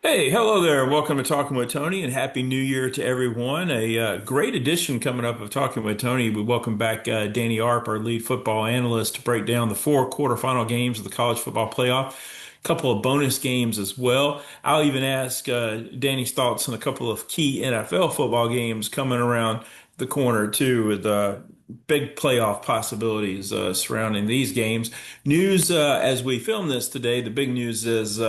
Hey, hello there. Welcome to Talking with Tony and Happy New Year to everyone. A great edition coming up of Talking with Tony. We welcome back Danny Arp, our lead football analyst, to break down the four quarterfinal games of the college football playoff. A couple of bonus games as well. I'll even ask Danny's thoughts on a couple of key NFL football games coming around the corner too, with big playoff possibilities surrounding these games. News as we film this today, the big news is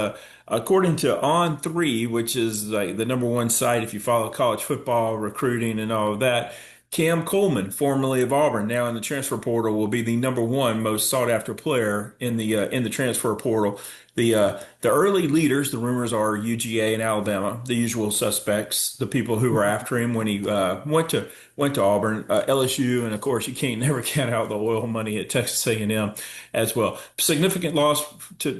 according to On3, which is like the number one site if you follow college football, recruiting, and all of that, Cam Coleman, formerly of Auburn, now in the transfer portal, will be the number one most sought after player in the transfer portal. The early leaders, the rumors are UGA and Alabama, the usual suspects, the people who were after him when he went to Auburn, LSU, and of course you can't never count out the oil money at Texas A&M as well. Significant loss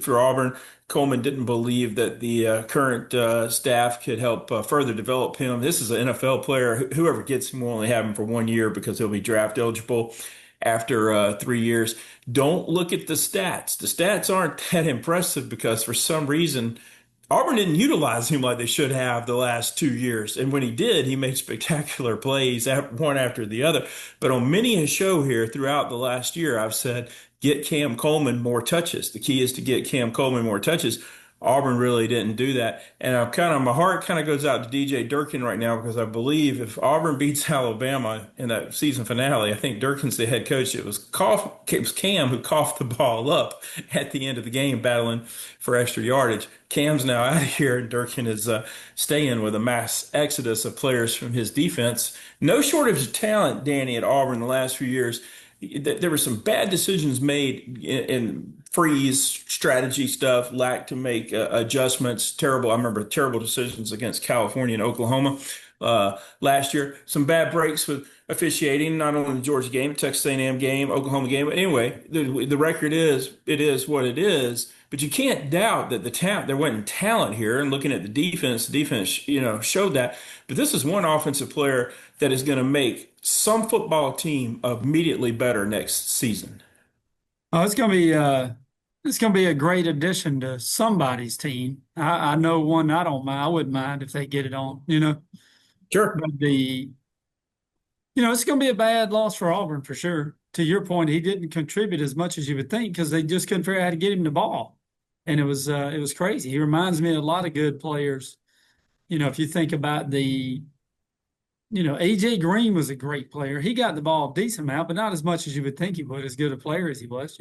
for Auburn. Coleman didn't believe that the current staff could help further develop him. This is an NFL player. Whoever gets him will only have him for 1 year because he'll be draft eligible after 3 years. Don't look at the stats. The stats aren't that impressive because for some reason Auburn didn't utilize him like they should have the last 2 years. And when he did, he made spectacular plays, one after the other. But on many a show here throughout the last year, I've said, get Cam Coleman more touches. The key is to get Cam Coleman more touches. Auburn really didn't do that. And my heart kind of goes out to DJ Durkin right now because I believe if Auburn beats Alabama in that season finale, I think Durkin's the head coach. It was Cam who coughed the ball up at the end of the game, battling for extra yardage. Cam's now out of here, and Durkin is staying with a mass exodus of players from his defense. No shortage of talent, Danny, at Auburn the last few years. There were some bad decisions made in freeze strategy stuff, lack to make adjustments. Terrible. I remember terrible decisions against California and Oklahoma last year. Some bad breaks with officiating, not only the Georgia game, Texas A&M game, Oklahoma game. But anyway, the record is it is what it is. But you can't doubt that the talent there wasn't talent here. And looking at the defense, showed that. But this is one offensive player that is going to make some football team immediately better next season. Oh, it's gonna be a great addition to somebody's team. I know one I don't mind. I wouldn't mind if they get it on. Sure. But it's gonna be a bad loss for Auburn for sure. To your point, he didn't contribute as much as you would think because they just couldn't figure out how to get him the ball, and it was crazy. He reminds me of a lot of good players. If you think about AJ Green was a great player. He got the ball a decent amount, but not as much as you would think he would. As good a player as he was.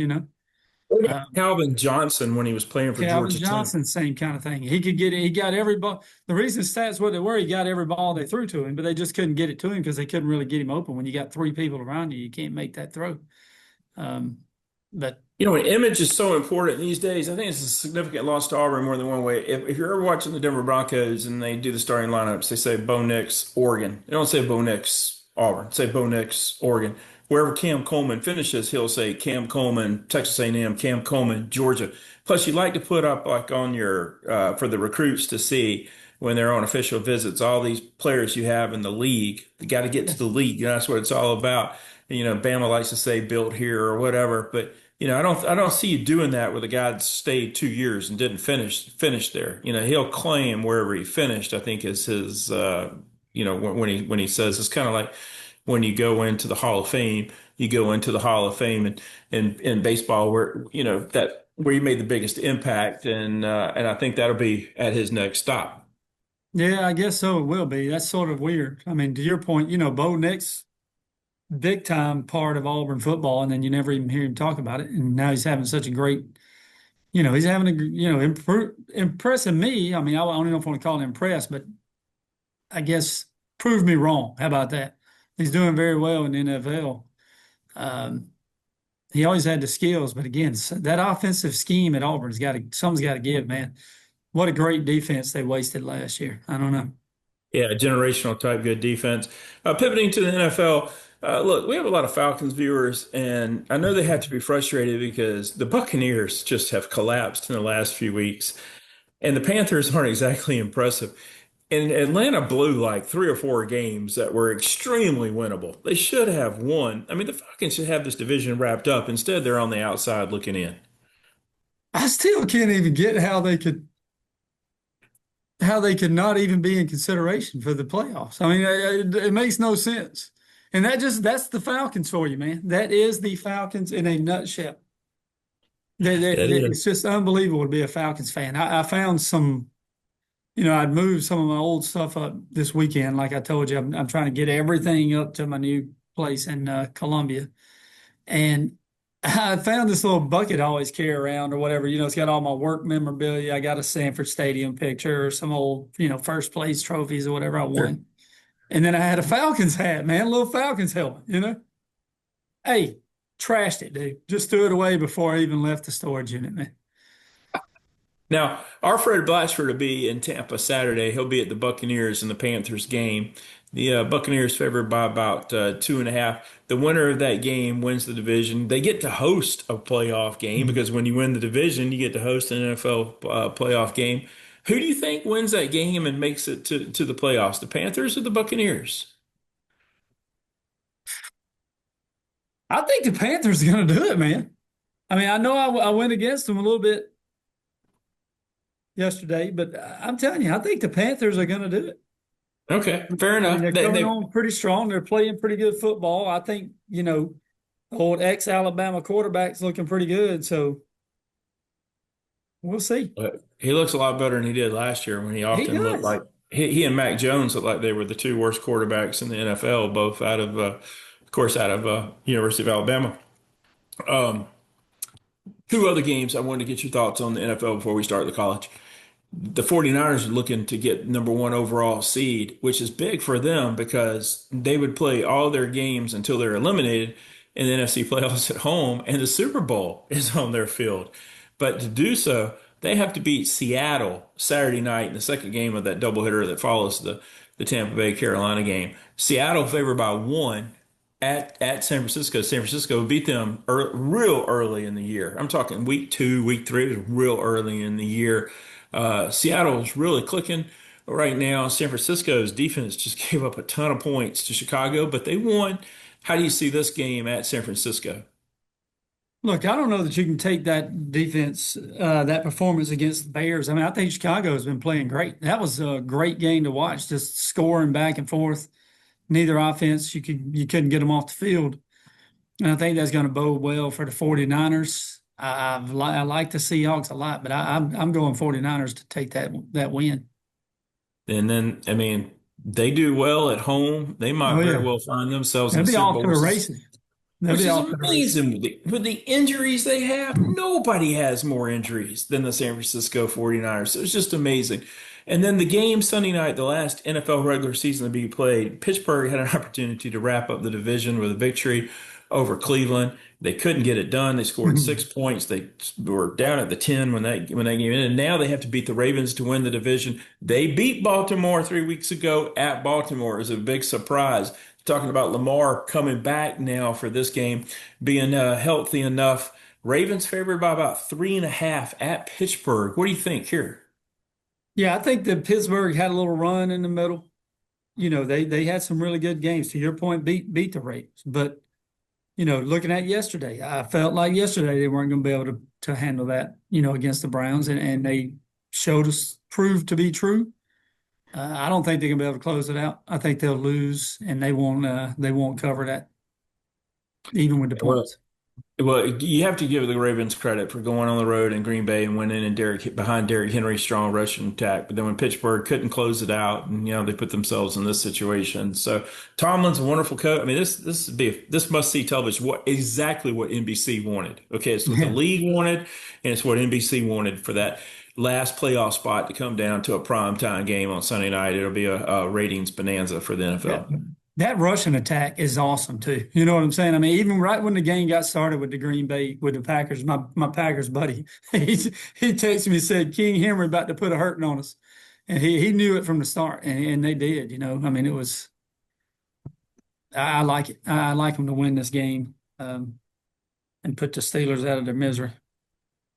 What about Um, Calvin Johnson when he was playing for Calvin Georgia Tech? Johnson, same kind of thing. He could get it. He got every ball. The reason stats what they were, he got every ball they threw to him, but they just couldn't get it to him because they couldn't really get him open. When you got three people around you, you can't make that throw. Um, but Image is so important these days. I think it's a significant loss to Auburn more than one way. If you're ever watching the Denver Broncos and they do the starting lineups, they say Bo Nix, Oregon. They don't say Bo Nix, Auburn. They say Bo Nix, Oregon. Wherever Cam Coleman finishes, he'll say Cam Coleman, Texas A&M, Cam Coleman, Georgia. Plus, you like to put up like on your for the recruits to see when they're on official visits, all these players you have in the league. You got to get to the league. That's what it's all about. Bama likes to say built here or whatever, but I don't see you doing that with a guy that stayed 2 years and didn't finish there. He'll claim wherever he finished, I think is his when he says it's kind of like when you go into the Hall of Fame, you go into the Hall of Fame and in baseball where that where you made the biggest impact and I think that'll be at his next stop. yeah, I guess so. It will be. That's sort of weird. I mean, to your point, Bo Nix, big time part of Auburn football, and then you never even hear him talk about it. And now he's having such a great. He's having impressing me. I mean, I don't know if I want to call it impressed, but I guess prove me wrong. How about that? He's doing very well in the NFL. Um, he always had the skills, but again, that offensive scheme at Auburn's something's got to give, man. What a great defense they wasted last year. I don't know. Yeah, generational type good defense. Pivoting to the NFL, look, we have a lot of Falcons viewers, and I know they have to be frustrated because the Buccaneers just have collapsed in the last few weeks, and the Panthers aren't exactly impressive. And Atlanta blew like three or four games that were extremely winnable. They should have won. I mean, the Falcons should have this division wrapped up. Instead, they're on the outside looking in. I still can't even get how they could how they could not even be in consideration for the playoffs. I mean, it makes no sense. And that's the Falcons for you, man. That is the Falcons in a nutshell. That is. It's just unbelievable to be a Falcons fan. I found some, I'd moved some of my old stuff up this weekend. Like I told you, I'm trying to get everything up to my new place in Columbia. And I found this little bucket I always carry around or whatever. It's got all my work memorabilia. I got a Sanford Stadium picture, some old, first place trophies or whatever I Sure. won. And then I had a Falcons hat, man, a little Falcons helmet. Hey, trashed it, dude. Just threw it away before I even left the storage unit, man. Now, our Fred Blatchford will be in Tampa Saturday. He'll be at the Buccaneers and the Panthers game. The Buccaneers favored by about 2.5. The winner of that game wins the division. They get to host a playoff game Mhm. because when you win the division, you get to host an NFL playoff game. Who do you think wins that game and makes it to the playoffs? The Panthers or the Buccaneers? I think the Panthers are going to do it, man. I mean, I know I went against them a little bit yesterday, but I'm telling you, I think the Panthers are going to do it. Okay, fair I mean, enough. they're coming on pretty strong. They're playing pretty good football. I think, old ex-Alabama quarterback's looking pretty good. So we'll see. He looks a lot better than he did last year when he He often looked does. like he and Mac Jones looked like they were the two worst quarterbacks in the NFL, both of course, out of University of Alabama. Um, Two other games I wanted to get your thoughts on the NFL before we start the college. The 49ers are looking to get number one overall seed, which is big for them because they would play all their games until they're eliminated in the NFC playoffs at home, and the Super Bowl is on their field. But to do so, they have to beat Seattle Saturday night in the second game of that doubleheader that follows the Tampa Bay Carolina game. Seattle favored by one at San Francisco. San Francisco beat them real early in the year. I'm talking week two, week three. It was real early in the year. Seattle is really clicking right now. San Francisco's defense just gave up a ton of points to Chicago, but they won. How do you see this game at San Francisco? Look, I don't know that you can take that defense, that performance against the Bears. I mean, I think Chicago has been playing great. That was a great game to watch, just scoring back and forth. Neither offense, you couldn't get them off the field. And I think that's going to bode well for the 49ers. I like the Seahawks a lot, but I'm going 49ers to take that win. And then, I mean, they do well at home. They Oh might very yeah, well find themselves in they'll the be Super off Bowl, to the races. They'll which be is off to the races. amazing with the injuries they have. Nobody has more injuries than the San Francisco 49ers. So it's just amazing. And then the game Sunday night, the last NFL regular season to be played, Pittsburgh had an opportunity to wrap up the division with a victory over Cleveland. They couldn't get it done. They scored 6 points. They were down at the 10 when that game ended. And now they have to beat the Ravens to win the division. They beat Baltimore 3 weeks ago at Baltimore. It was a big surprise. Talking about Lamar coming back now for this game, being healthy enough. Ravens favored by about 3.5 at Pittsburgh. What do you think here? Yeah, I think that Pittsburgh had a little run in the middle. They had some really good games. To your point, beat the Ravens. But looking at yesterday, I felt like yesterday they weren't going to be able to handle that. Against the Browns, and they showed us proved to be true. I don't think they're going to be able to close it out. I think they'll lose, and they won't cover that even with the Well, points. Well, you have to give the Ravens credit for going on the road in Green Bay and winning and behind Derrick Henry's strong rushing attack. But then when Pittsburgh couldn't close it out, and they put themselves in this situation. So Tomlin's a wonderful coach. I mean, this must see television. Exactly what NBC wanted. Okay, it's what the Yeah. league wanted, and it's what NBC wanted for that last playoff spot to come down to a primetime game on Sunday night. It'll be a ratings bonanza for the That NFL. that Russian attack is awesome too. You know what I'm saying? I mean, even right when the game got started with the Green Bay with the Packers, my Packers buddy, he texted me and said King Henry about to put a hurting on us, and he knew it from the start, and they did. I mean, it was I like it. I like them to win this game and put the Steelers out of their misery.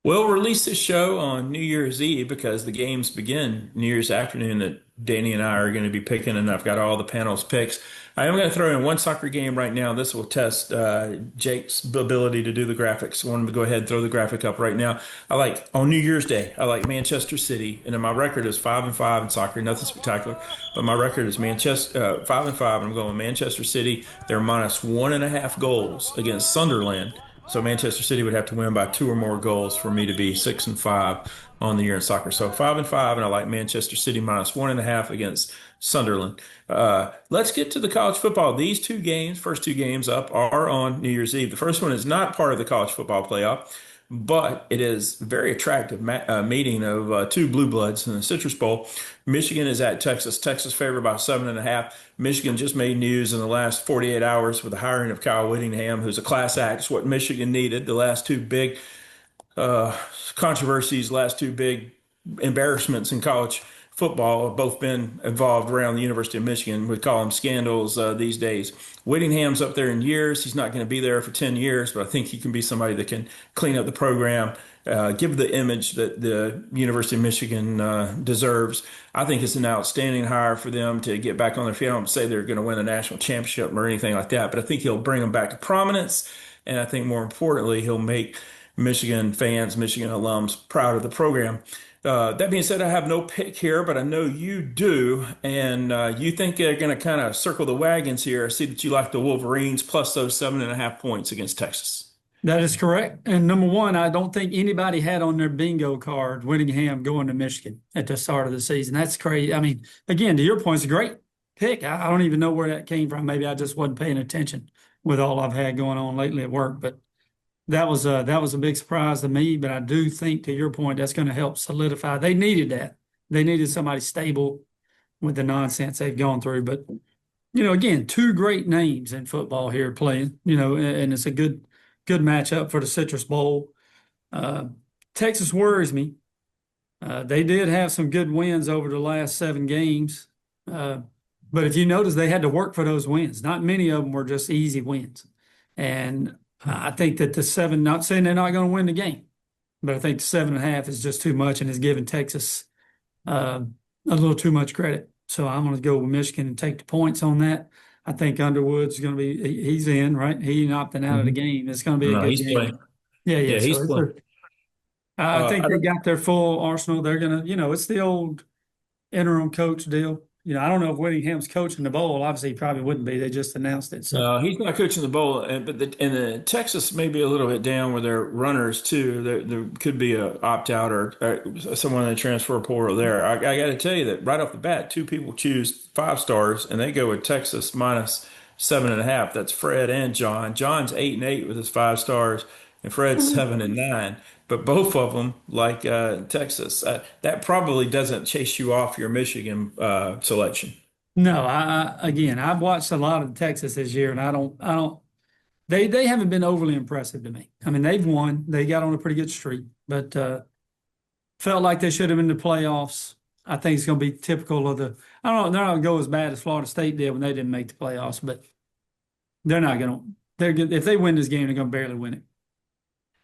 We'll release this show on New Year's Eve because the games begin New Year's afternoon that Danny and I are going to be picking, and I've got all the panel's picks. I am going to throw in one soccer game right now. This will test Jake's ability to do the graphics. I want him to go ahead and throw the graphic up right now. I like on New Year's Day. I like Manchester City, and then my record is 5-5 in soccer. Nothing spectacular, but my record is Manchester 5-5. I'm going with Manchester City. They're minus 1.5 goals against Sunderland. So Manchester City would have to win by two or more goals for me to be 6-5 on the year in soccer. So 5-5, and I like Manchester City minus 1.5 against Sunderland. Let's get to the college football. These two games, first two games up, are on New Year's Eve. The first one is not part of the college football playoff, but it is a very attractive meeting of two blue bloods in the Citrus Bowl. Michigan is at Texas. Texas favored by 7.5. Michigan just made news in the last 48 hours with the hiring of Kyle Whittingham, who's a class act. It's what Michigan needed. The last two big uh, controversies, last two big embarrassments in college football have both been involved around the University of Michigan. We call them scandals these days. Whittingham's up there in years. He's not going to be there for 10 years, but I think he can be somebody that can clean up the program, give the image that the University of Michigan deserves. I think it's an outstanding hire for them to get back on their feet. I don't say they're going to win a national championship or anything like that, but I think he'll bring them back to prominence. And I think more importantly, he'll make Michigan fans, Michigan alums proud of the program. That being said, I have no pick here, but I know you do. And you think they're going to kind of circle the wagons here. I see that you like the Wolverines plus those 7.5 points against Texas. That is correct. And number one, I don't think anybody had on their bingo card Whittingham going to Michigan at the start of the season. That's crazy. I mean, again, to your point, it's a great pick. I don't even know where that came from. Maybe I just wasn't paying attention with all I've had going on lately at work. But that was a big surprise to me. But I do think, to your point, that's going to help solidify. They needed that. They needed somebody stable with the nonsense they've gone through. But again, two great names in football here playing. And it's a good matchup for the Citrus Bowl. Uh, Texas worries me. They did have some good wins over the last 7 games. Uh, but if you notice, they had to work for those wins. Not many of them were just easy wins. And I think that the seven, not saying they're not going to win the game, but I think 7.5 is just too much and is giving Texas a little too much credit. So I'm going to go with Michigan and take the points on that. I think Underwood's going to be, he's in, right? He ain't opting out of the Mhm. game. It's going to be a No, good he's game. playing. Yeah, yeah. Yeah, So he's it's playing. I think I they don't, got their full arsenal. They're going to, it's the old interim coach deal. I don't know if Whittingham's coaching the bowl. Obviously, he probably wouldn't be. They just announced it. So, no, he's not coaching the bowl, and the Texas may be a little bit down with their runners too. There could be a opt out or someone in the transfer portal there. I got to tell you that right off the bat, two people choose 5 stars and they go with Texas minus 7.5. That's Fred and John. John's 8-8 with his 5 stars, and Fred's 7-9. But both of them like Texas. That probably doesn't chase you off your Michigan selection. no, again, I've watched a lot of Texas this year, and I don't. They haven't been overly impressive to me. I mean, they've won. They got on a pretty good streak, but felt like they should have been in the playoffs. I think it's going to be typical of the. I don't know. They're not going to go as bad as Florida State did when they didn't make the playoffs, but they're not going to. They're good. If they win this game, they're going to barely win it.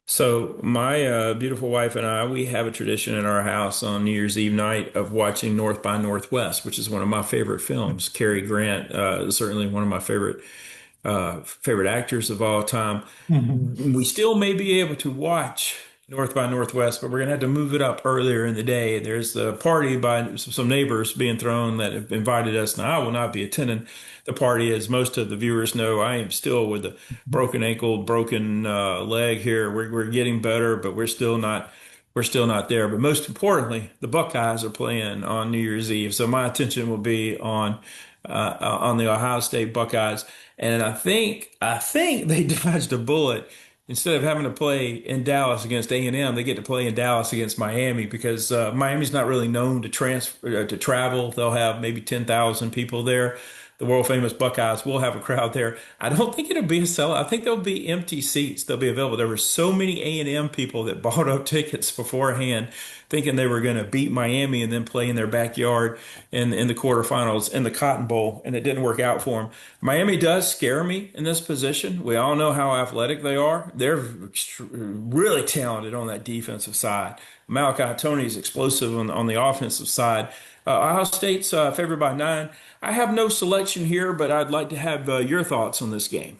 So my beautiful wife and I, we have a tradition in our house on New Year's Eve night of watching North by Northwest, which is one of my favorite films. Cary Grant is certainly one of my favorite actors of all time. Mhm. We still may be able to watch North by Northwest, but we're gonna have to move it up earlier in the day. There's the party by some neighbors being thrown that have invited us, and I will not be attending the party. As most of the viewers know, I am still with a broken ankle, broken leg here. We're getting better, but we're still not there. But most importantly, the Buckeyes are playing on New Year's Eve, so my attention will be on the Ohio State Buckeyes. And I think they dodged a bullet. Instead of having to play in Dallas against A&M, they get to play in Dallas against Miami because Miami's not really known to travel. They'll have maybe 10,000 people there. the world famous Buckeyes will have a crowd there. I don't think it'll be a sellout. I think there'll be empty seats. They'll be available. There were so many A&M people that bought up tickets beforehand, thinking they were going to beat Miami and then play in their backyard in the quarterfinals in the Cotton Bowl, and it didn't work out for them. Miami does scare me in this position. We all know how athletic they are. They're really talented on that defensive side. Malachi Tony is explosive on the offensive side. Ohio State's favored by 9. I have no selection here, but I'd like to have your thoughts on this game.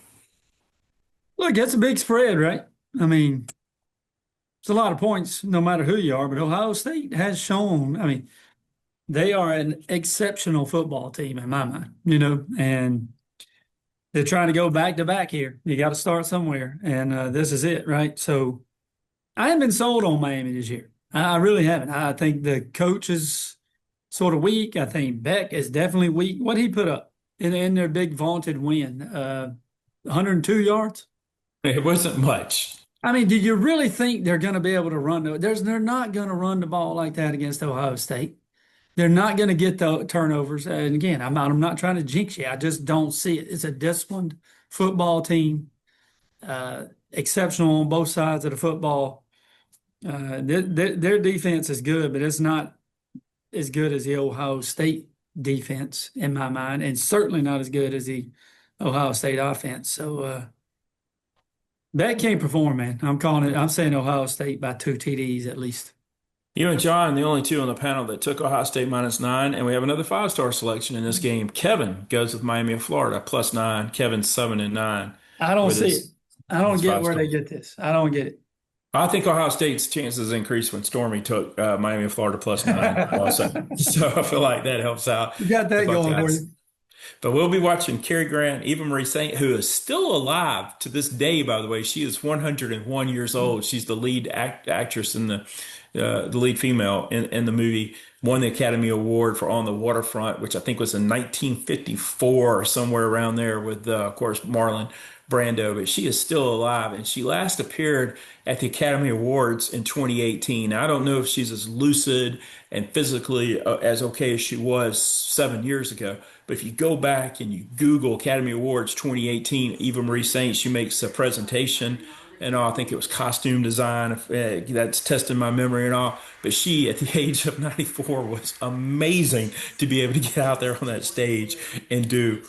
Look, that's a big spread, right? I mean, it's a lot of points no matter who you are, but Ohio State has shown, I mean, they are an exceptional football team in my mind, and they're trying to go back to back here. You got to start somewhere, and this is it, right? So I haven't been sold on Miami this year. I really haven't. I think the coach is sort of weak. I think Beck is definitely weak. What he put up in their big vaunted win, 102 yards. It wasn't much. I mean, do you really think they're going to be able to run? They're not going to run the ball like that against Ohio State. They're not going to get the turnovers. And again, I'm not trying to jinx you. I just don't see it. It's a disciplined football team, exceptional on both sides of the football. Their defense is good, but it's not as good as the Ohio State defense in my mind, and certainly not as good as the Ohio State offense. So that can't perform, man. I'm calling it. I'm saying Ohio State by 2 TDs at least. You and John, the only two on the panel that took Ohio State -9, and we have another five-star selection in this game. Kevin goes with Miami of Florida +9. Kevin's 7-9 I don't with see it. I don't his get five where they stars. get this. I don't get it. I think Ohio State's chances increased when Stormy took Miami of Florida +9 also. So I feel like that helps out You got the that going for Buckeyes. you. But we'll be watching Cary Grant, Eva Marie Saint, who is still alive to this day, by the way. She is 101 years old. She's the lead actress in the lead female in the movie. Won the Academy Award for On the Waterfront, which I think was in 1954 or somewhere around there with, of course, Marlon Brando. But she is still alive, and she last appeared at the Academy Awards in 2018. I don't know if she's as lucid and physically as okay as she was 7 years ago. But if you go back and you Google Academy Awards 2018, Eva Marie Saint, she makes a presentation and all. I think it was costume design. That's testing my memory and all. But she, at the age of 94, was amazing to be able to get out there on that stage and do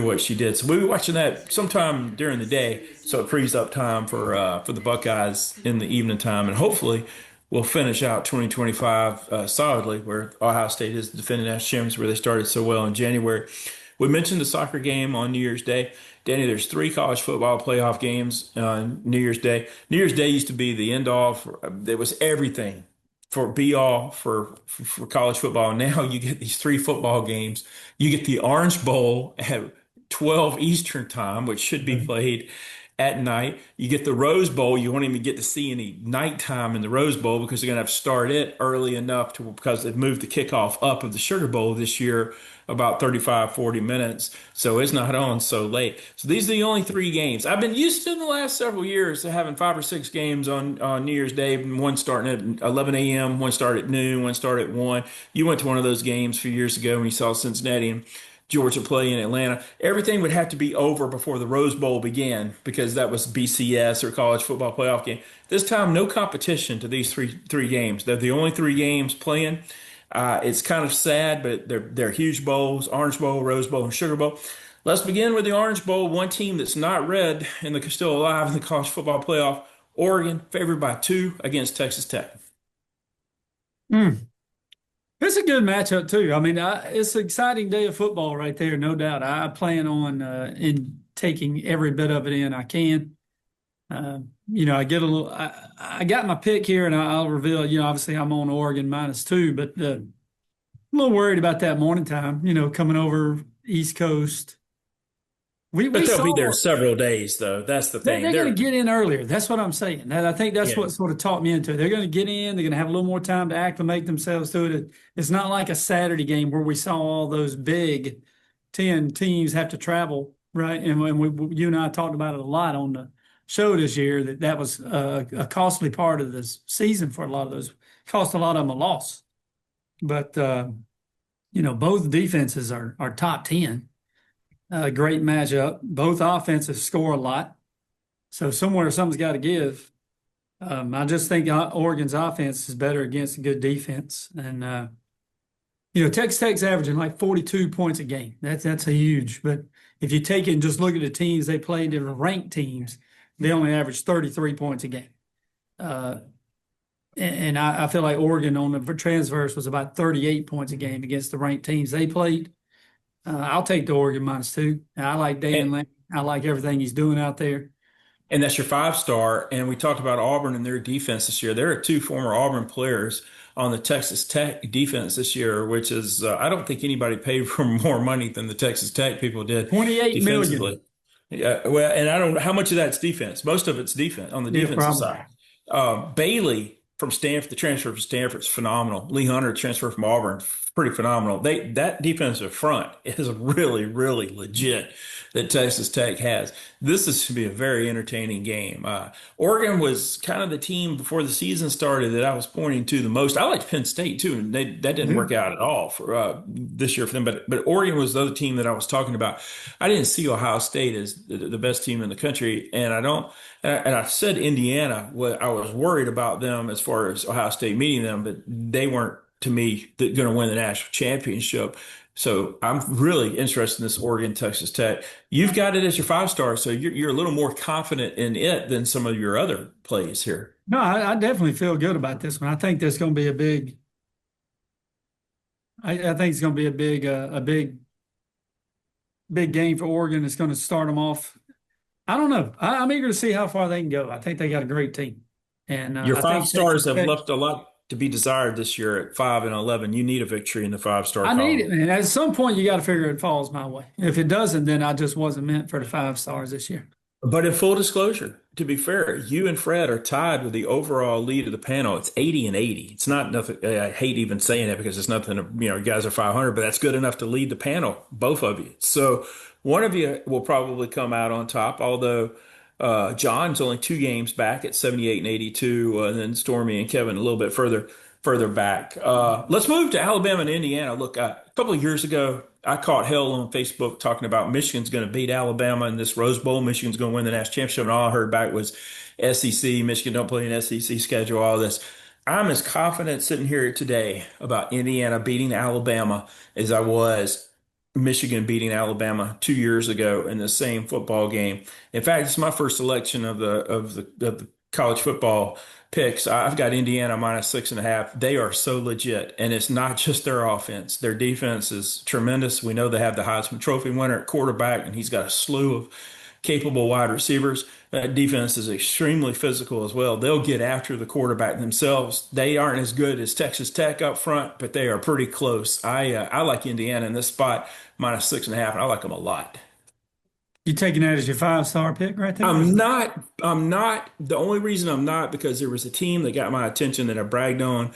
what she did. So we'll be watching that sometime during the day, so it frees up time for the Buckeyes in the evening time, and hopefully we'll finish out 2025 solidly, where Ohio State is the defending national champions, where they started so well in January. We mentioned the soccer game on New Year's Day. Danny, there's 3 college football playoff games on New Year's Day. New Year's Day used to be the end all. There was everything for be all for college football. Now you get these 3 football games. You get the Orange Bowl at 12 Eastern time, which should be played at night. You get the Rose Bowl. You won't even get to see any nighttime in the Rose Bowl because they're going to have to start it early enough because they've moved the kickoff up of the Sugar Bowl this year about 35, 40 minutes. So it's not on so late. So these are the only 3 games. I've been used to in the last several years to having 5 or 6 games on New Year's Day, one starting at 11 a.m., one start at noon, one start at 1. You went to one of those games a few years ago when you saw Cincinnati and Georgia play in Atlanta. Everything would have to be over before the Rose Bowl began because that was BCS or college football playoff game. This time, no competition to these three games. They're the only 3 games playing. It's kind of sad, but they're huge bowls: Orange Bowl, Rose Bowl, and Sugar Bowl. Let's begin with the Orange Bowl. One team that's not red and they're still alive in the college football playoff: Oregon, favored by 2 against Texas Tech. Mm. It's a good matchup too. I mean, it's an exciting day of football right there, no doubt. I plan on in taking every bit of it in I can. I get a little. I got my pick here, and I'll reveal. Obviously I'm on Oregon -2, but I'm a little worried about that morning time. Coming over East Coast. We But they'll be saw there several days, though. That's the thing. they're going They're to get in earlier. That's what I'm saying. And I think that's yeah. what sort of taught me into it. They're going to get in. They're going to have a little more time to acclimate themselves to it. It's not like a Saturday game where we saw all those big 10 teams have to travel, right? And when you and I talked about it a lot on the show this year, that was a costly part of this season for a lot of those. Cost a lot of them a loss. But both defenses are top 10. Great matchup. Both offenses score a lot, so somewhere something's got to give. I just think Oregon's offense is better against a good defense, and Texas Tech's averaging like 42 points a game. That's a huge. But if you take it and just look at the teams they played, they were ranked teams. They only averaged 33 points a game. Uh, and I feel like Oregon on the transverse was about 38 points a game against the ranked teams they played. I'll take the Oregon -2. I like Dan And Lanning. I like everything he's doing out there. And that's your five star. And we talked about Auburn and their defense this year. There are two former Auburn players on the Texas Tech defense this year, which is, I don't think anybody paid for more money than the Texas Tech people did 28 million. defensively. Yeah, well, and I don't know how much of that's defense. Most of it's defense on the Yeah, defensive probably. side. Bailey from Stanford, the transfer from Stanford is phenomenal. Lee Hunter, transfer from Auburn, pretty phenomenal. That defensive front is really, really legit that Texas Tech has. This is to be a very entertaining game. Oregon was kind of the team before the season started that I was pointing to the most. I liked Penn State too, and that didn't Yeah. work out at all for this year for them. But Oregon was the other team that I was talking about. I didn't see Ohio State as the best team in the country, and I don't. And I said Indiana. I was worried about them as far as Ohio State meeting them, but they weren't to me going to win the national championship. So I'm really interested in this Oregon Texas Tech. You've got it as your five star, so you're a little more confident in it than some of your other plays here. No, I definitely feel good about this one. I think there's going to be a big. I think it's going to be a big game for Oregon. It's going to start them off. I don't know. I'm eager to see how far they can go. I think they got a great team, and Your I five think stars Texas have Tech. left a lot to be desired this year at 5 and 11. You need a victory in the five-star I need column. it, man. At some point, you got to figure it falls my way. If it doesn't, then I just wasn't meant for the 5 stars this year. But in full disclosure, to be fair, you and Fred are tied with the overall lead of the panel. It's 80 and 80. It's not nothing. I hate even saying it because it's nothing. You guys are 500, but that's good enough to lead the panel, both of you. So one of you will probably come out on top. Although John's only 2 games back at 78 and 82, and then Stormy and Kevin a little bit further back. Let's move to Alabama and Indiana. Look, a couple of years ago, I caught hell on Facebook talking about Michigan's going to beat Alabama in this Rose Bowl. Michigan's going to win the national championship. And all I heard back was SEC. Michigan don't play an SEC schedule, all this. I'm as confident sitting here today about Indiana beating Alabama as I was Michigan beating Alabama 2 years ago in the same football game. In fact, it's my first selection of the college football picks. I've got Indiana -6.5. They are so legit, and it's not just their offense. Their defense is tremendous. We know they have the Heisman Trophy winner at quarterback, and he's got a slew of capable wide receivers. That defense is extremely physical as well. They'll get after the quarterback themselves. They aren't as good as Texas Tech up front, but they are pretty close. I like Indiana in this spot -6.5, and I like them a lot. You taking that as your 5 star pick right there? I'm not. The only reason I'm not because there was a team that got my attention that I bragged on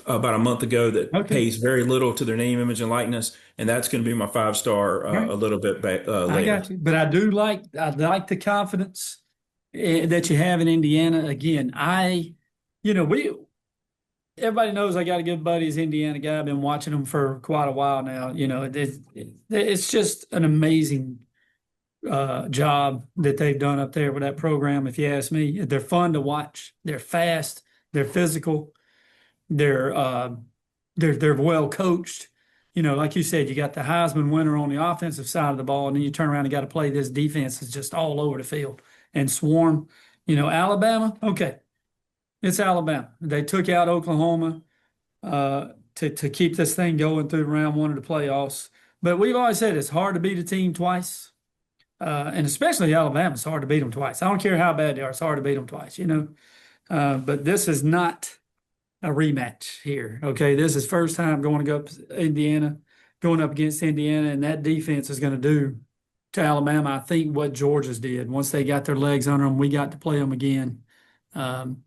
about a month ago that Okay. pays very little to their name, image, and likeness, and that's going to be my five star All right. a little bit I later. got you. But I like the confidence that you have in Indiana. Again, we everybody knows I got a good buddy, is Indiana guy. I've been watching them for quite a while now. It's just an amazing job that they've done up there with that program. If you ask me, they're fun to watch. They're fast. They're physical. They're uh, they're well coached. Like you said, you got the Heisman winner on the offensive side of the ball, and then you turn around and got to play this defense is just all over the field and swarm. Alabama. Okay, it's Alabama. They took out Oklahoma to keep this thing going through round one of the playoffs. But we've always said it's hard to beat a team twice. And especially Alabama, it's hard to beat them twice. I don't care how bad they are; it's hard to beat them twice. But this is not a rematch here. Okay, this is first time going to go up Indiana, going up against Indiana, and that defense is going to do to Alabama, I think, what Georgia's did. Once they got their legs under them, we got to play them again. Um,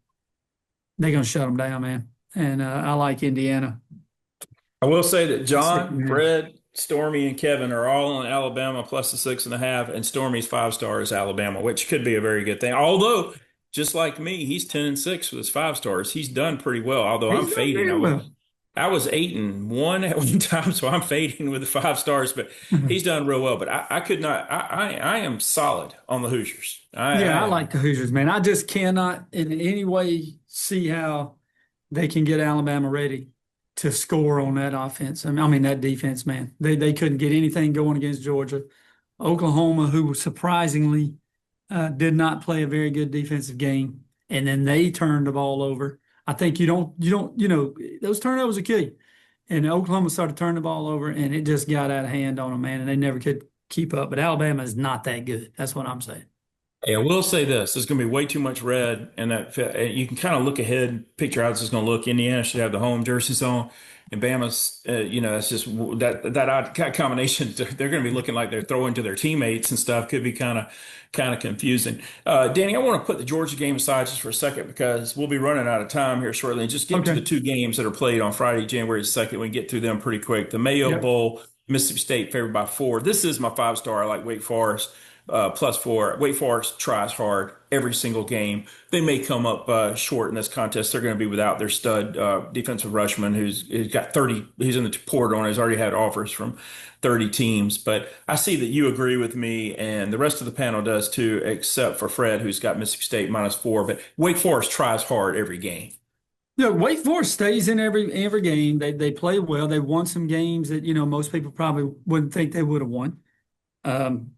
they're going to shut them down, man. And I like Indiana. I will say that Second John, half. Fred, Stormy, and Kevin are all on Alabama +6.5, and Stormy's five star is Alabama, which could be a very good thing. Although, just like me, he's 10 and 6 with his five stars. He's done pretty well. Although I'm He's done fading. very well. I was 8-1 at one time, so I'm fading with the 5 stars, but he's done real well. But I could not. I am solid on the Hoosiers. I Yeah, I am. like the Hoosiers, man. I just cannot in any way see how they can get Alabama ready to score on that offense. I mean that defense, man. They couldn't get anything going against Georgia. Oklahoma, who surprisingly did not play a very good defensive game, and then they turned the ball over. I think those turnovers are key. And Oklahoma started turning the ball over, and it just got out of hand on them, man, and they never could keep up. But Alabama is not that good. That's what I'm saying. Yeah, I will say this: there's going to be way too much red, and you can kind of look ahead, picture how this is going to look. Indiana should have the home jerseys on, and Bama's, it's just that odd combination. They're going to be looking like they're throwing to their teammates and stuff. Could be kind of confusing. Danny, I want to put the Georgia game aside just for a second because we'll be running out of time here shortly, and just get to the Okay. two games that are played on Friday, January 2nd. We can get through them pretty quick. The Mayo Yep. Bowl, Mississippi State favored by 4. This is my 5 star. I like Wake Forest +4. Wake Forest tries hard every single game. They may come up short in this contest. They're going to be without their stud defensive rushman who's got 30. He's in the portal and has already had offers from 30 teams. But I see that you agree with me, and the rest of the panel does too, except for Fred, who's got Mississippi State -4. But Wake Forest tries hard every game. Yeah, Wake Forest stays in every game. They play well. They won some games that most people probably wouldn't think they would have won. Um,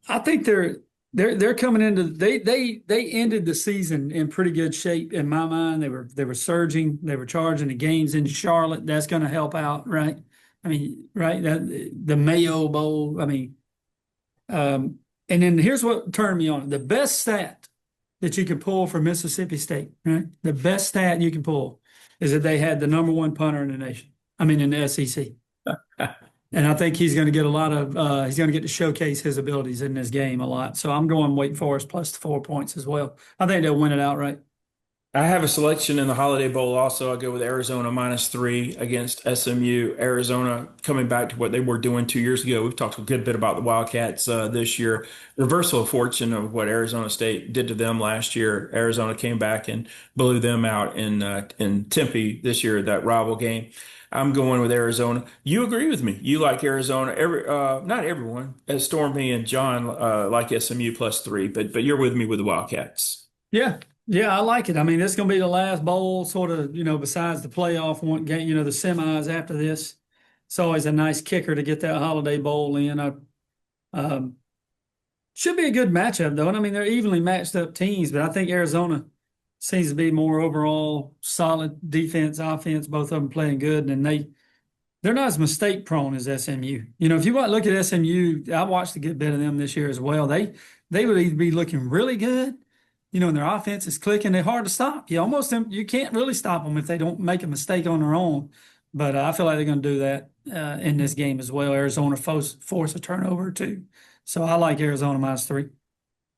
I think they're coming into they ended the season in pretty good shape in my mind. They were surging. They were charging the games in Charlotte. That's going to help out, right? I mean, right? The Mayo Bowl. I mean, and then here's what turned me on: the best stat that you can pull for Mississippi State, right? The best stat you can pull is that they had the number one punter in the nation. I mean, in the SEC. And I think he's going to get a lot of, he's going to get to showcase his abilities in this game a lot. So I'm going Wake Forest plus the 4 points as well. I think they'll win it outright. I have a selection in the Holiday Bowl also. I go with Arizona -3 against SMU. Arizona coming back to what they were doing 2 years ago. We've talked a good bit about the Wildcats this year. Reversal of fortune of what Arizona State did to them last year. Arizona came back and blew them out in Tempe this year, that rival game. I'm going with Arizona. You agree with me. You like Arizona. Not everyone, as Stormy and John like SMU +3, but you're with me with the Wildcats. Yeah. Yeah, I like it. I mean, this is going to be the last bowl, sort of, besides the playoff one game, the semis after this. It's always a nice kicker to get that Holiday Bowl in. Um, should be a good matchup, though. And I mean, they're evenly matched up teams, but I think Arizona seems to be more overall solid defense, offense, both of them playing good. And they're not as mistake prone as SMU. If you want to look at SMU, I watched a good bit of them this year as well. They would either be looking really good, and their offense is clicking. They're hard to stop. You can't really stop them if they don't make a mistake on their own. But I feel like they're going to do that in this game as well. Arizona force a turnover too. So I like Arizona -3.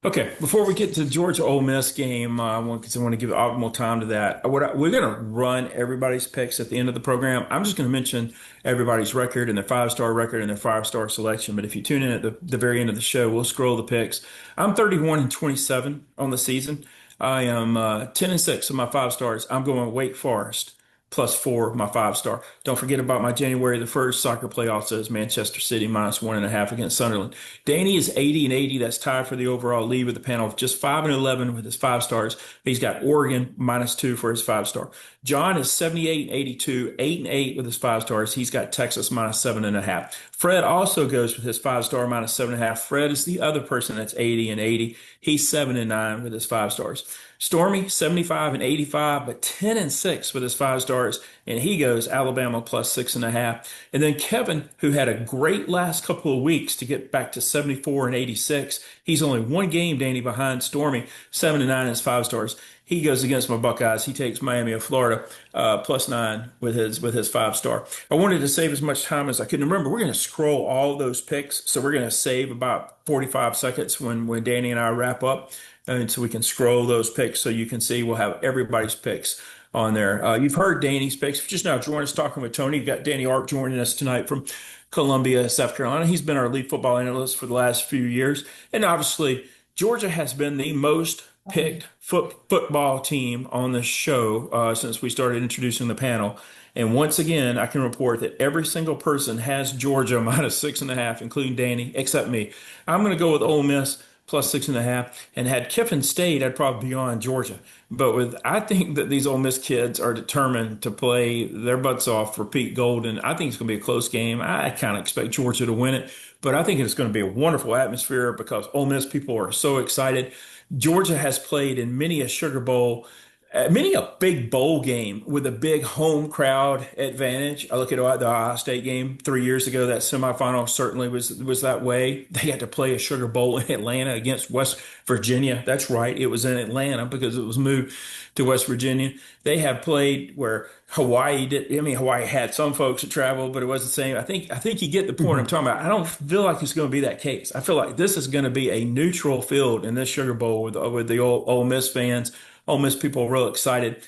Okay, before we get to the Georgia Ole Miss game, because I want to give optimal time to that. We're going to run everybody's picks at the end of the program. I'm just going to mention everybody's record and their 5 star record and their 5 star selection. But if you tune in at the very end of the show, we'll scroll the picks. I'm 31-27 on the season. I am 10-6 of my 5 stars. I'm going Wake Forest +4 of my 5 star. Don't forget about my January the 1st soccer playoffs as Manchester City -1.5 against Sunderland. Danny is 80-80. That's tied for the overall lead with the panel, just 5-11 with his 5 stars. He's got Oregon -2 for his 5 star. John is 78-82, 8-8 with his 5 stars. He's got Texas -7.5. Fred also goes with his 5 star -7.5. Fred is the other person that's 80-80. He's 7-9 with his 5 stars. Stormy, 75-85, but 10-6 with his 5 stars, and he goes Alabama +6.5. And then Kevin, who had a great last couple of weeks to get back to 74-86, he's only one game, Danny, behind Stormy, 7-9 in his 5 stars. He goes against my Buckeyes. He takes Miami of Florida +9 with his 5 star. I wanted to save as much time as I could. Remember, we're going to scroll all those picks, so we're going to save about 45 seconds when Danny and I wrap up, and so we can scroll those picks so you can see we'll have everybody's picks on there. You've heard Danny's picks. If you just now joined us talking with Tony, you've got Danny Arp joining us tonight from Columbia, South Carolina. He's been our lead football analyst for the last few years, and obviously Georgia has been the most picked football team on the show since we started introducing the panel. And once again, I can report that every single person has Georgia -6.5, including Danny, except me. I'm going to go with Ole Miss +6.5. And had Kiffin stayed, I'd probably be on Georgia. But I think that these Ole Miss kids are determined to play their butts off for Pete Golden. I think it's going to be a close game. I kind of expect Georgia to win it, but I think it's going to be a wonderful atmosphere because Ole Miss people are so excited. Georgia has played in many a Sugar Bowl, many a big bowl game with a big home crowd advantage. I look at the Ohio State game 3 years ago. That semifinal certainly was that way. They had to play a Sugar Bowl in Atlanta against West Virginia. That's right, it was in Atlanta because it was moved to West Virginia. They have played where Hawaii did. I mean, Hawaii had some folks that traveled, but it was the same. I think you get the point I'm Mhm. talking about. I don't feel like it's going to be that case. I feel like this is going to be a neutral field in this Sugar Bowl with the old Ole Miss fans. Ole Miss people are real excited.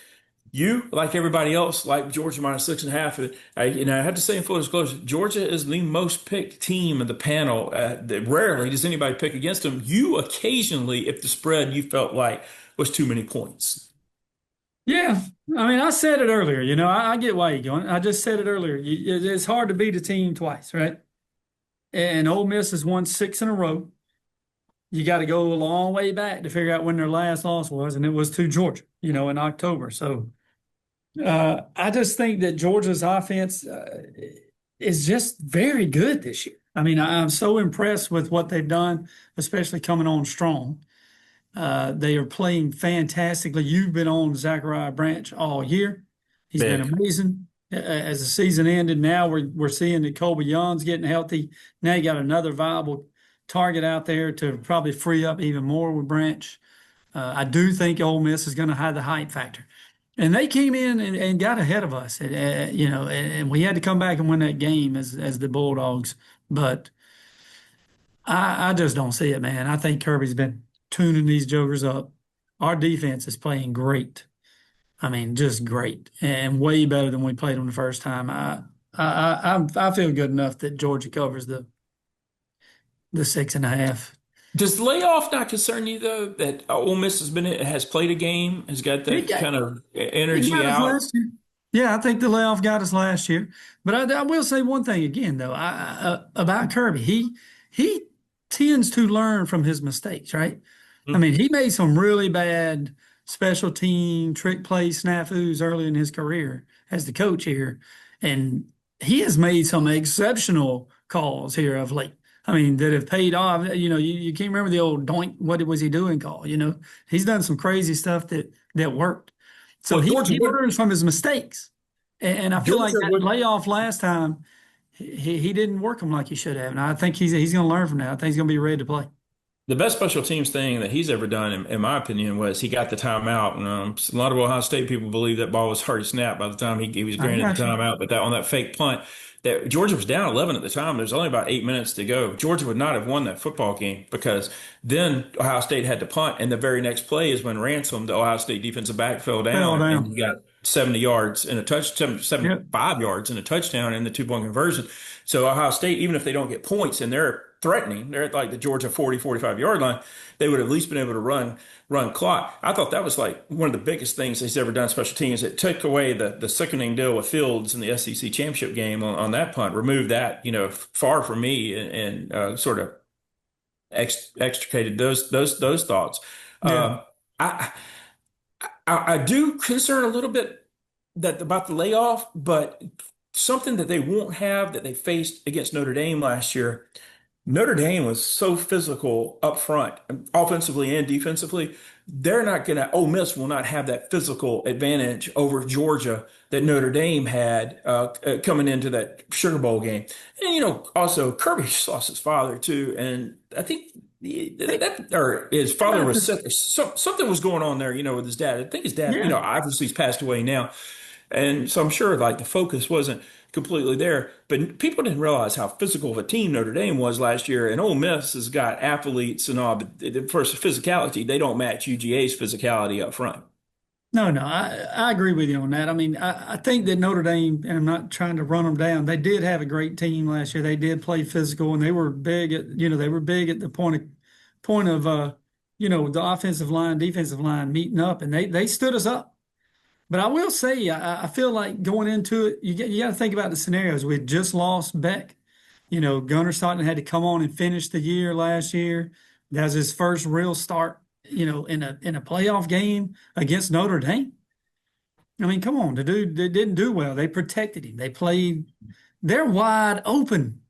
You, like everybody else, like Georgia -6.5. I have to say in full disclosure, Georgia is the most picked team in the panel. Rarely does anybody pick against them. You occasionally, if the spread you felt like was too many points. Yeah, I mean, I said it earlier. I get why you're going. I just said it earlier. It's hard to beat a team twice, right? And Ole Miss has won six in a row. You got to go a long way back to figure out when their last loss was, and it was to Georgia, in October. So I just think that Georgia's offense is just very good this year. I mean, I'm so impressed with what they've done, especially coming on strong. They are playing fantastically. You've been on Zachariah Branch all year. He's been Big. amazing. As the season ended, now we're seeing that Colby Young's getting healthy. Now you got another viable target out there to probably free up even more with Branch. I do think Ole Miss is going to have the height factor. And they came in and got ahead of us, and we had to come back and win that game as the Bulldogs. But I just don't see it, man. I think Kirby's been tuning these jokers up. Our defense is playing great. I mean, just great, and way better than we played them the first time. I feel good enough that Georgia covers the 6.5. Does the layoff not concern you though? That Ole Miss has played a game, has got It that got kind of it energy got us out. last year. Yeah, I think the layoff got us last year. But I will say one thing again, though, about Kirby. He tends to learn from his mistakes, right? I Hmm. mean, he made some really bad special team trick play snafus early in his career as the coach here, and he has made some exceptional calls here of late. I mean, that have paid off. You can't remember the old doink, what was he doing call. He's done some crazy stuff that worked. So Well, he learns from his mistakes. And I feel like Georgia that would. layoff last time, he didn't work him like he should have. And I think he's going to learn from that. I think he's going to be ready to play. The best special teams thing that he's ever done, in my opinion, was he got the timeout. And, a lot of Ohio State people believe that ball was already snapped by the time he was I granted the got you. timeout. But that on that fake punt, that Georgia was down 11 at the time. There's only about 8 minutes to go. Georgia would not have won that football game because then Ohio State had to punt, and the very next play is when Ransom, the Ohio State defensive back, fell Fell down, and down. you got 70 yards in a touch, Yep. 75 yards in a touchdown in the 2 point conversion. So Ohio State, even if they don't get points and they're threatening, they're at like the Georgia 40, 45 yard line, they would have at least been able to run clock. I thought that was like one of the biggest things he's ever done special teams. It took away the sickening deal with Fields in the SEC championship game on that punt, removed that, far from me, and sort of extricated those thoughts. Yeah. Um, I, I do concern a little bit that about the layoff, but something that they won't have that they faced against Notre Dame last year. Notre Dame was so physical up front, offensively and defensively. They're not going to, Ole Miss will not have that physical advantage over Georgia that Notre Dame had coming into that Sugar Bowl game. And, also Kirby just lost his father too. And I think or his I father got was this. sick. Something was going on there, with his dad. I think his dad, Yeah. obviously he's passed away now. And so I'm sure like the focus wasn't completely there, but people didn't realize how physical of a team Notre Dame was last year. And Ole Miss has got athletes and all, but for physicality, they don't match UGA's physicality up front. No, no, I agree with you on that. I mean, I think that Notre Dame, and I'm not trying to run them down, they did have a great team last year. They did play physical, and they were big at, they were big at the point of the offensive line, defensive line meeting up, and they stood us up. But I will say, I feel like going into it, you got to think about the scenarios. We had just lost Beck. Gunnar Stockton had to come on and finish the year last year. That was his first real start, in a playoff game against Notre Dame. I mean, come on, the dude they didn't do well. They protected him. They're wide open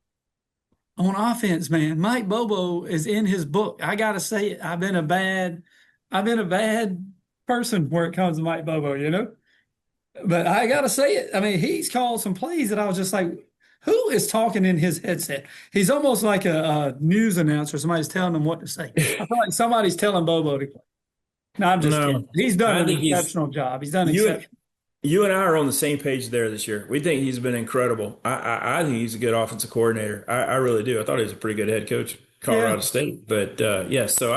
on offense, man. Mike Bobo is in his book. I gotta say it. I've been a bad person where it comes to Mike Bobo. But I gotta say it. I mean, he's called some plays that I was just like, who is talking in his headset? He's almost like a news announcer. Somebody's telling him what to say. I feel like somebody's telling Bobo to. No, I'm just kidding. No, He's done I an think he's exceptional job. He's done you. exceptional. You and I are on the same page there this year. We think he's been incredible. I think he's a good offensive coordinator. I really do. I thought he was a pretty good head coach at Yeah, Colorado State. But yeah, so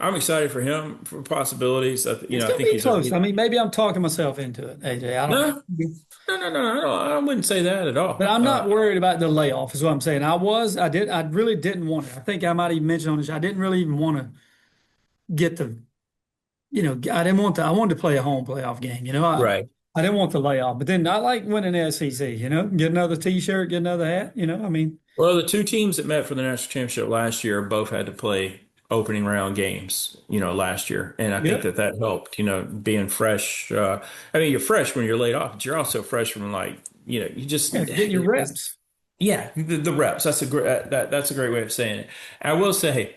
I'm excited for him for possibilities. it's I gonna think be he's a close. I mean, maybe I'm talking myself into it, AJ. I don't no, know. no. I wouldn't say that at But all. I'm not worried about the layoff, is what I'm saying. I really didn't want it. I think I might even mention on this. I didn't really even want to get I didn't want I wanted to play a home playoff game. Right. I didn't want the layoff, but then I like winning the SEC. Get another T-shirt, get another hat. I mean, Well, the two teams that met for the national championship last year both had to play opening round games, last year. And I think yeah, that helped, being fresh. I mean, you're fresh when you're laid off, but you're also fresh from like, you just, yeah, getting your reps. yeah, the reps. That's a great, that's a great way of saying it. I will say,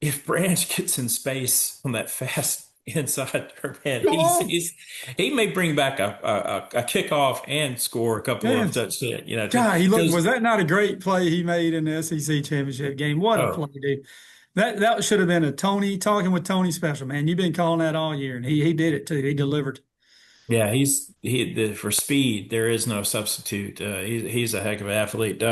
if Branch gets in space on that fast inside turn, man, Go on, he may bring back a kickoff and score a couple of man. touchdowns, God, was because, that not a great play he made in the SEC championship game? What a oh, play, dude. That should have been a Tony talking with Tony special, man. You've been calling that all year, and he did it too. He delivered. yeah, for speed. There is no substitute. He's a heck of an athlete.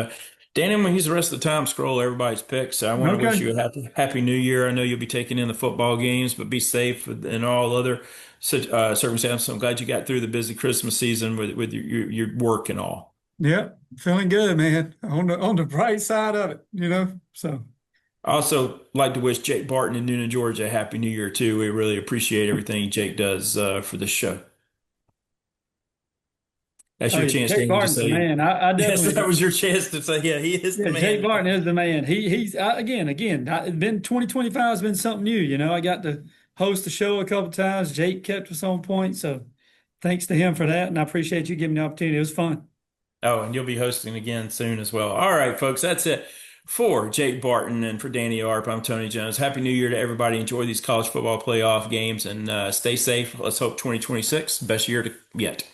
Danny, I'm gonna use the rest of the time scroll everybody's picks. So I want to wish Okay. you a happy New Year. I know you'll be taking in the football games, but be safe in all other circumstances. I'm glad you got through the busy Christmas season with your work and all. Yep. Feeling good, man. On the bright side of it. So I also like to wish Jake Barton in Newnan, Georgia, a happy New Year too. We really appreciate everything Jake does for this show. That's oh your yeah, chance, Jake Danny, to Barton's the say. man. I Yes, definitely that was your chance to say, yeah, he is the yeah, Jake man. Barton is the man. Again, it's been 2025 has been something new. I got to host the show a couple times. Jake kept us on point. So thanks to him for that. And I appreciate you giving me the opportunity. It was fun. Oh, and you'll be hosting again soon as well. All right, folks, that's it for Jake Barton and for Danny Arp. I'm Tony Jones. Happy New Year to everybody. Enjoy these college football playoff games and stay safe. Let's hope 2026, best year yet.